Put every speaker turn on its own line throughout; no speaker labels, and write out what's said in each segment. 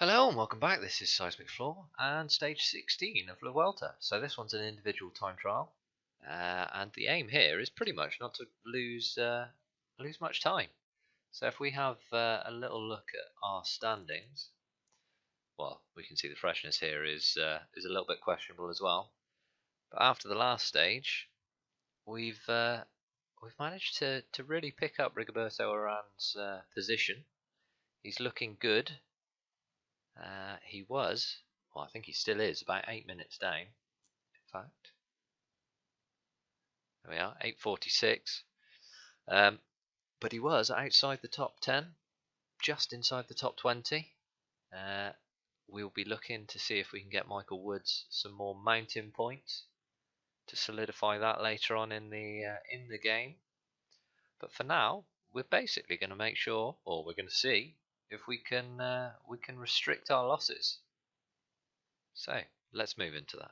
Hello and welcome back. This is Seismic Floor and stage 16 of La Vuelta. So this one's an individual time trial, and the aim here is pretty much not to lose much time. So if we have a little look at our standings, well, we can see the freshness here is a little bit questionable as well. But after the last stage, we've managed to really pick up Rigoberto Urán's position. He's looking good. He was, well, I think he still is, about 8 minutes down, in fact. There we are, 8:46. But he was outside the top 10, just inside the top 20. We'll be looking to see if we can get Michael Woods some more mountain points to solidify that later on in the game. But for now, we're basically going to make sure, or we're going to see if we can restrict our losses. So let's move into that.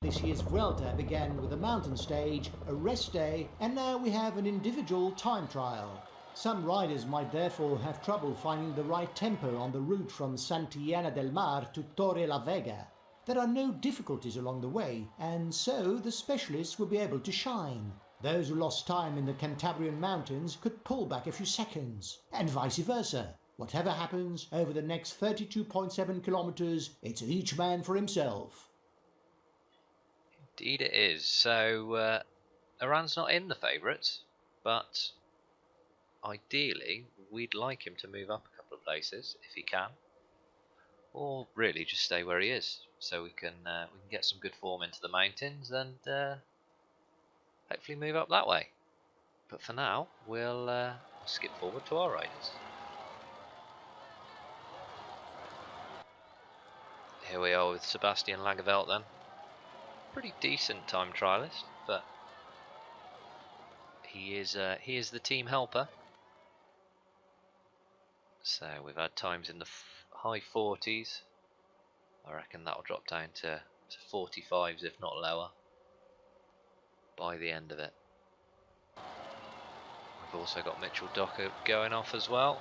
This year's Vuelta began with a mountain stage, a rest day, and now we have an individual time trial. Some riders might therefore have trouble finding the right tempo on the route from Santillana del Mar to Torrelavega. There are no difficulties along the way, and so the specialists will be able to shine. Those who lost time in the Cantabrian mountains could pull back a few seconds, and vice versa. Whatever happens over the next 32.7 kilometers, it's each man for himself.
Indeed it is. So Urán's not in the favourites, but ideally we'd like him to move up a couple of places if he can, or really just stay where he is, so we can get some good form into the mountains and hopefully move up that way. But for now, we'll skip forward to our riders. Here we are with Sebastian Langeveld then. Pretty decent time trialist, but he is the team helper. So we've had times in the high 40s. I reckon that'll drop down to 45s, if not lower, by the end of it. We've also got Mitchell Docker going off as well.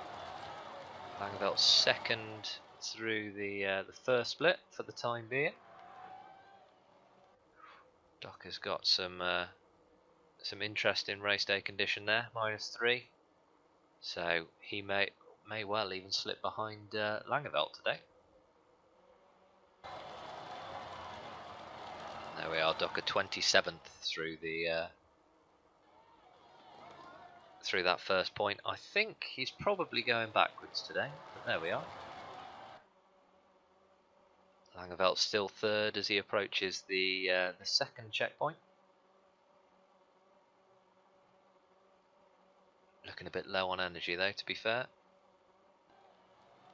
Langeveld's second through the first split for the time being. Docker's got some interesting race day condition there, -3, so he may well even slip behind Langeveld today. There we are, Docker 27th through through that first point. I think he's probably going backwards today, but there we are. Langeveld still third as he approaches the second checkpoint. Looking a bit low on energy though, to be fair.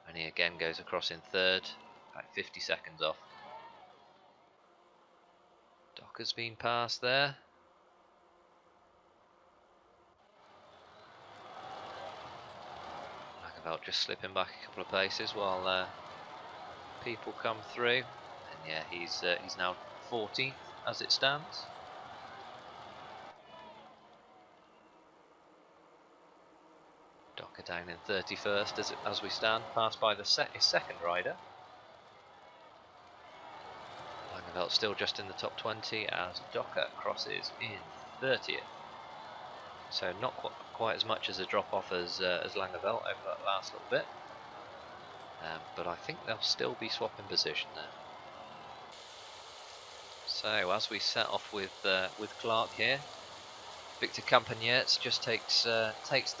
And he again goes across in third, about 50 seconds off. Docker's been passed there. Langeveld just slipping back a couple of places while people come through, and yeah, he's now 14th as it stands. Docker down in 31st as we stand, passed by his second rider. Langeveld still just in the top 20 as Docker crosses in 30th. So not quite as much as a drop off as Langeveld over that last little bit. But I think they'll still be swapping position there. So as we set off with Clark here, Victor Campagnerz just takes the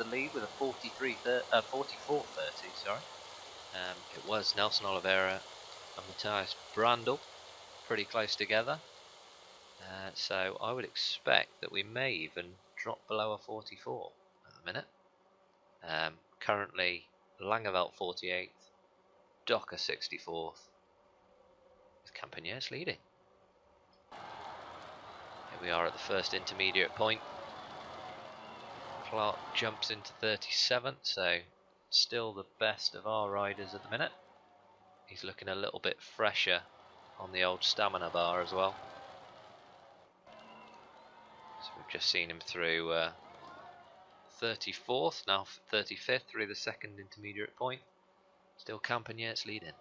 lead with a 44.30. Sorry, it was Nelson Oliveira and Matthias Brandl pretty close together. So I would expect that we may even drop below a 44 at the minute. Currently, Langeveld 48th. Docker 64th, with Campagnerz leading. Here we are at the first intermediate point. Clark jumps into 37th, so still the best of our riders at the minute. He's looking a little bit fresher on the old stamina bar as well. So we've just seen him through 34th, now 35th through the second intermediate point. Still Campagnerz leading.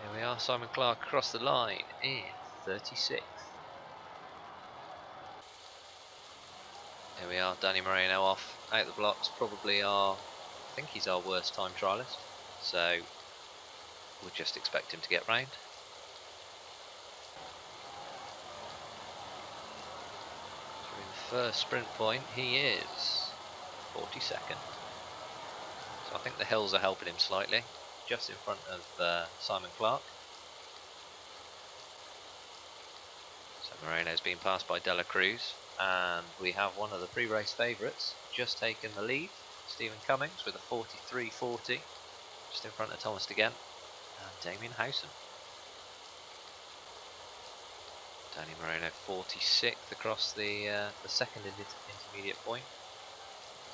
Here we are, Simon Clark across the line in 36th. Here we are, Danny Moreno off, out the blocks, probably I think he's our worst time trialist, so we'll just expect him to get round. Through the first sprint point, he is 42nd. So I think the hills are helping him slightly, just in front of Simon Clark. So Moreno's been passed by Dela Cruz, and we have one of the pre-race favourites just taken the lead, Stephen Cummings with a 43.40, just in front of Thomas De Gent and Damien Howson. Danny Moreno 46th across the second intermediate point,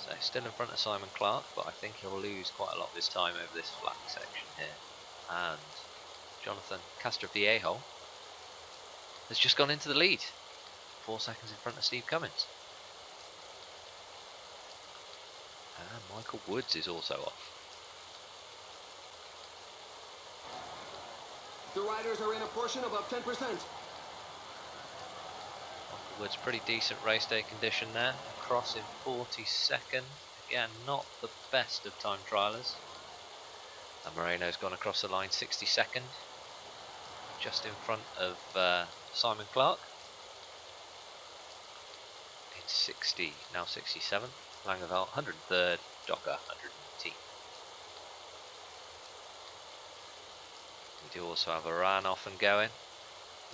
so still in front of Simon Clark, but I think he'll lose quite a lot of his time over this flat section here. And Jonathan Castroviejo has just gone into the lead, 4 seconds in front of Steve Cummins. And Michael Woods is also off.
The riders are in a portion above 10%.
Michael Woods, pretty decent race day condition there. Across in 42nd. Again, not the best of time trialers. And Moreno's gone across the line 62nd. Just in front of Simon Clark. It's 60, now 67th. Langeveld 103rd, Docker 118th. We do also have Aran off and going.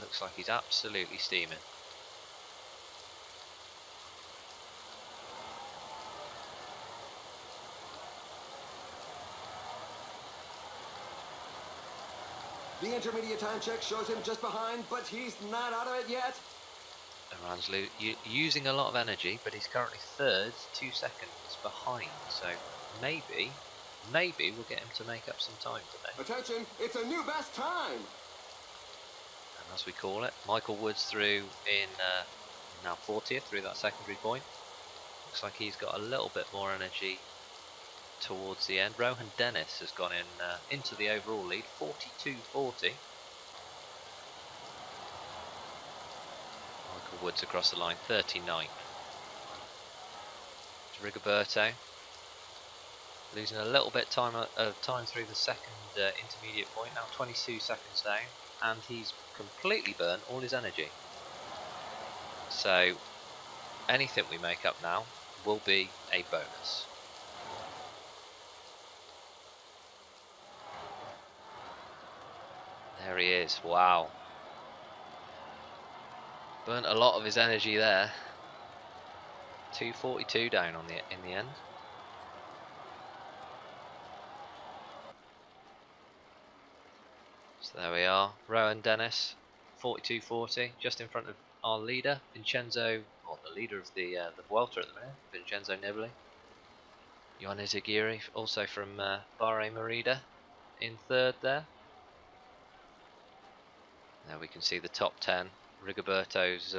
Looks like he's absolutely steaming.
The intermediate time check shows him just behind, but he's not out of it yet.
Aran's using a lot of energy, but he's currently third, 2 seconds behind. So maybe we'll get him to make up some time today.
Attention, it's a new best time.
And as we call it, Michael Woods through in now 40th through that secondary point. Looks like he's got a little bit more energy towards the end. Rohan Dennis has gone in into the overall lead, 42.40. Michael Woods across the line, 39th. Rigoberto losing a little bit of time through the second intermediate point, now 22 seconds down, and he's completely burnt all his energy. So anything we make up now will be a bonus. There he is, wow. Burnt a lot of his energy there. 2:42 down on in the end. So there we are, Rohan Dennis, 42.40, just in front of our leader, Vincenzo, or the leader of the Vuelta at the minute, Vincenzo Nibali. Ioannis Aguirre, also from Bahrain Merida, in third there. Now we can see the top 10. Rigoberto's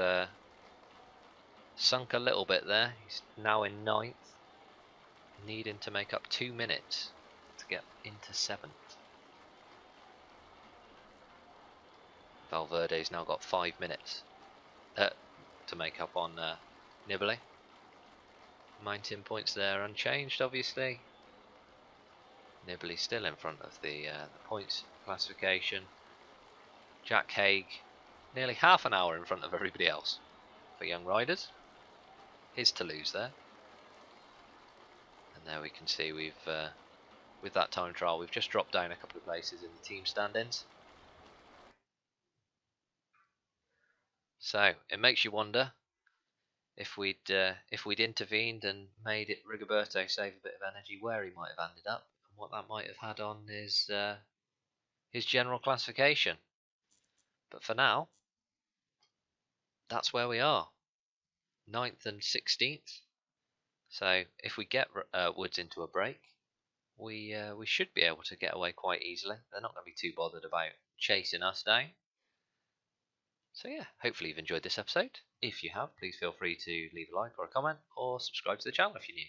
sunk a little bit there. He's now in 9th, needing to make up 2 minutes to get into 7th. Valverde's now got 5 minutes to make up on Nibali. 19 points there, unchanged obviously. Nibali still in front of the points classification. Jack Haig nearly half an hour in front of everybody else for young riders. His to lose there. And there we can see we've with that time trial we've just dropped down a couple of places in the team stand-ins. So it makes you wonder if we'd intervened and made it Rigoberto save a bit of energy, where he might have ended up and what that might have had on his general classification. But for now, that's where we are, 9th and 16th. So if we get Woods into a break, we should be able to get away quite easily. They're not going to be too bothered about chasing us down. So yeah, hopefully you've enjoyed this episode. If you have, please feel free to leave a like or a comment, or subscribe to the channel if you're new.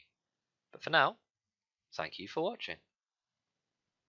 But for now, thank you for watching.